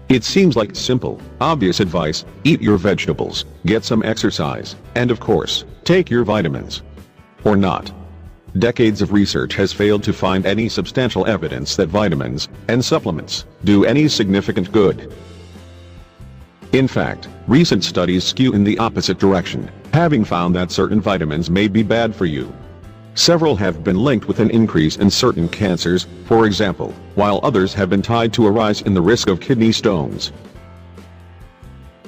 It seems like simple, obvious advice: eat your vegetables, get some exercise, and of course, take your vitamins. Or not. Decades of research has failed to find any substantial evidence that vitamins and supplements do any significant good. In fact, recent studies skew in the opposite direction, having found that certain vitamins may be bad for you. Several have been linked with an increase in certain cancers, for example, while others have been tied to a rise in the risk of kidney stones.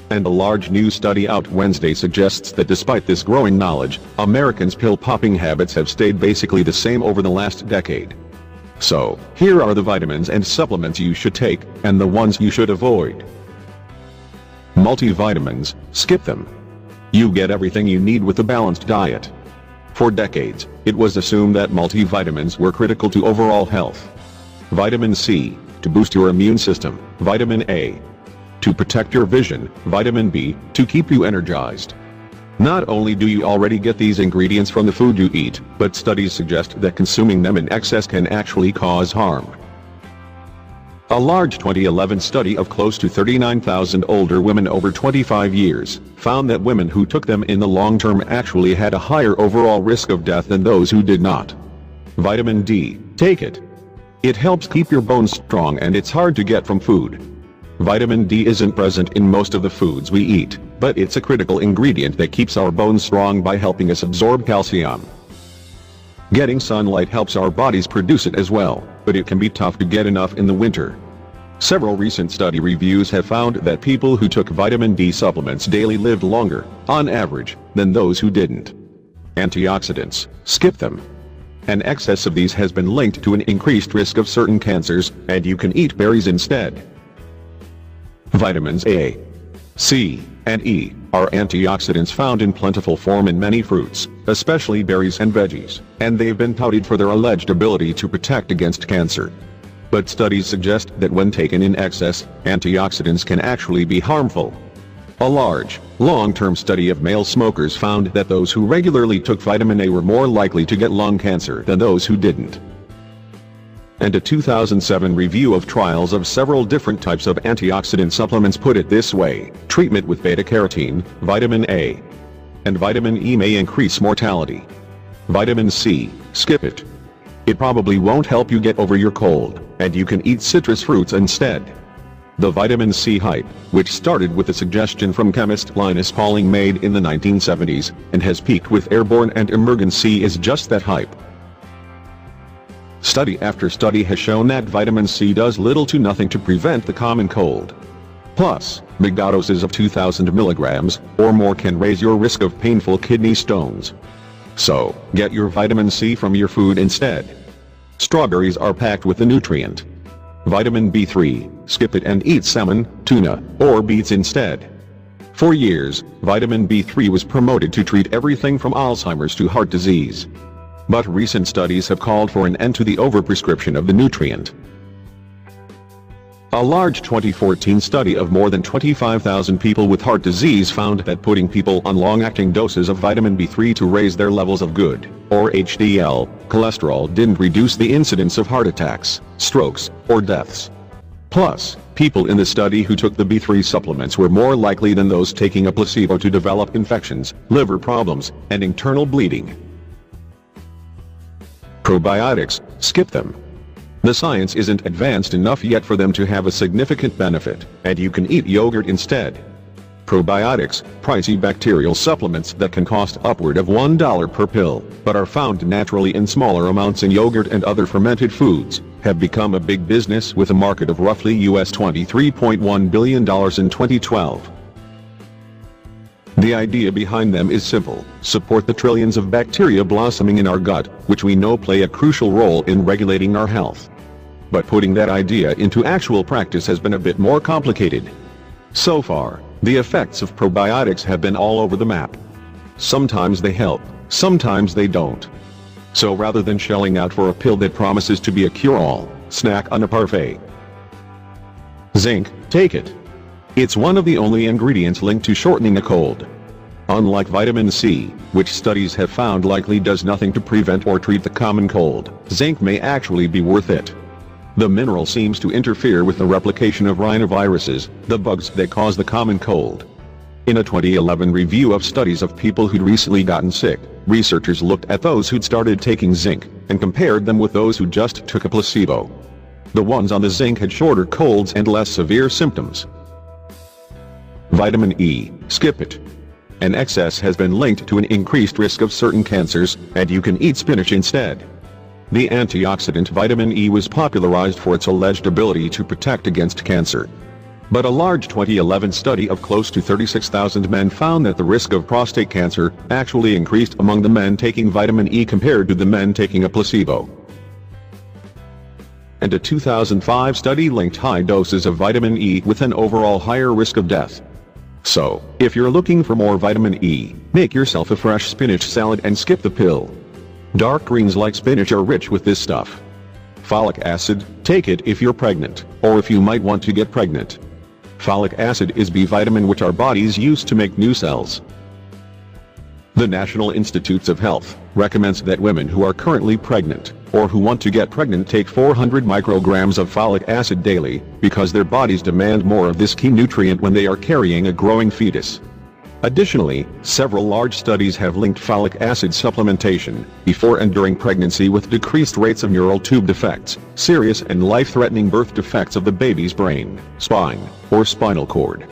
And a large new study out Wednesday suggests that despite this growing knowledge, Americans' pill-popping habits have stayed basically the same over the last decade. So, here are the vitamins and supplements you should take, and the ones you should avoid. Multivitamins, skip them. You get everything you need with a balanced diet. For decades, it was assumed that multivitamins were critical to overall health. Vitamin C, to boost your immune system; vitamin A, to protect your vision; vitamin B, to keep you energized. Not only do you already get these ingredients from the food you eat, but studies suggest that consuming them in excess can actually cause harm. A large 2011 study of close to 39,000 older women over 25 years found that women who took them in the long term actually had a higher overall risk of death than those who did not. Vitamin D, take it. It helps keep your bones strong, and it's hard to get from food. Vitamin D isn't present in most of the foods we eat, but it's a critical ingredient that keeps our bones strong by helping us absorb calcium. Getting sunlight helps our bodies produce it as well, but it can be tough to get enough in the winter. Several recent study reviews have found that people who took vitamin D supplements daily lived longer, on average, than those who didn't. Antioxidants, skip them. An excess of these has been linked to an increased risk of certain cancers, and you can eat berries instead. Vitamins A, C, and E are antioxidants found in plentiful form in many fruits, especially berries and veggies, and they've been touted for their alleged ability to protect against cancer. But studies suggest that when taken in excess, antioxidants can actually be harmful. A large, long-term study of male smokers found that those who regularly took vitamin A were more likely to get lung cancer than those who didn't. And a 2007 review of trials of several different types of antioxidant supplements put it this way: treatment with beta-carotene, vitamin A, and vitamin E may increase mortality. Vitamin C, skip it. It probably won't help you get over your cold, and you can eat citrus fruits instead. The vitamin C hype, which started with a suggestion from chemist Linus Pauling made in the 1970s, and has peaked with airborne and emergen C, is just that hype. Study after study has shown that vitamin C does little to nothing to prevent the common cold. Plus, megadoses of 2,000 milligrams or more can raise your risk of painful kidney stones. So, get your vitamin C from your food instead. Strawberries are packed with the nutrient vitamin B3, skip it and eat salmon, tuna, or beets instead. For years, vitamin B3 was promoted to treat everything from Alzheimer's to heart disease. But recent studies have called for an end to the overprescription of the nutrient. A large 2014 study of more than 25,000 people with heart disease found that putting people on long-acting doses of vitamin B3 to raise their levels of good, or HDL, cholesterol didn't reduce the incidence of heart attacks, strokes, or deaths. Plus, people in the study who took the B3 supplements were more likely than those taking a placebo to develop infections, liver problems, and internal bleeding. Probiotics, skip them. The science isn't advanced enough yet for them to have a significant benefit, and you can eat yogurt instead. Probiotics, pricey bacterial supplements that can cost upward of $1 per pill, but are found naturally in smaller amounts in yogurt and other fermented foods, have become a big business with a market of roughly US $23.1 billion in 2012. The idea behind them is simple: support the trillions of bacteria blossoming in our gut, which we know play a crucial role in regulating our health. But putting that idea into actual practice has been a bit more complicated. So far, the effects of probiotics have been all over the map. Sometimes they help, sometimes they don't. So rather than shelling out for a pill that promises to be a cure-all, snack on a parfait. Zinc, take it. It's one of the only ingredients linked to shortening a cold. Unlike vitamin C, which studies have found likely does nothing to prevent or treat the common cold, zinc may actually be worth it. The mineral seems to interfere with the replication of rhinoviruses, the bugs that cause the common cold. In a 2011 review of studies of people who'd recently gotten sick, researchers looked at those who'd started taking zinc, and compared them with those who just took a placebo. The ones on the zinc had shorter colds and less severe symptoms. Vitamin E, skip it. An excess has been linked to an increased risk of certain cancers, and you can eat spinach instead. The antioxidant vitamin E was popularized for its alleged ability to protect against cancer. But a large 2011 study of close to 36,000 men found that the risk of prostate cancer actually increased among the men taking vitamin E compared to the men taking a placebo. And a 2005 study linked high doses of vitamin E with an overall higher risk of death. So, if you're looking for more vitamin E, make yourself a fresh spinach salad and skip the pill. Dark greens like spinach are rich with this stuff. Folic acid, take it if you're pregnant, or if you might want to get pregnant. Folic acid is B vitamin which our bodies use to make new cells. The National Institutes of Health recommends that women who are currently pregnant, or who want to get pregnant take 400 micrograms of folic acid daily, because their bodies demand more of this key nutrient when they are carrying a growing fetus. Additionally, several large studies have linked folic acid supplementation, before and during pregnancy, with decreased rates of neural tube defects, serious and life-threatening birth defects of the baby's brain, spine, or spinal cord.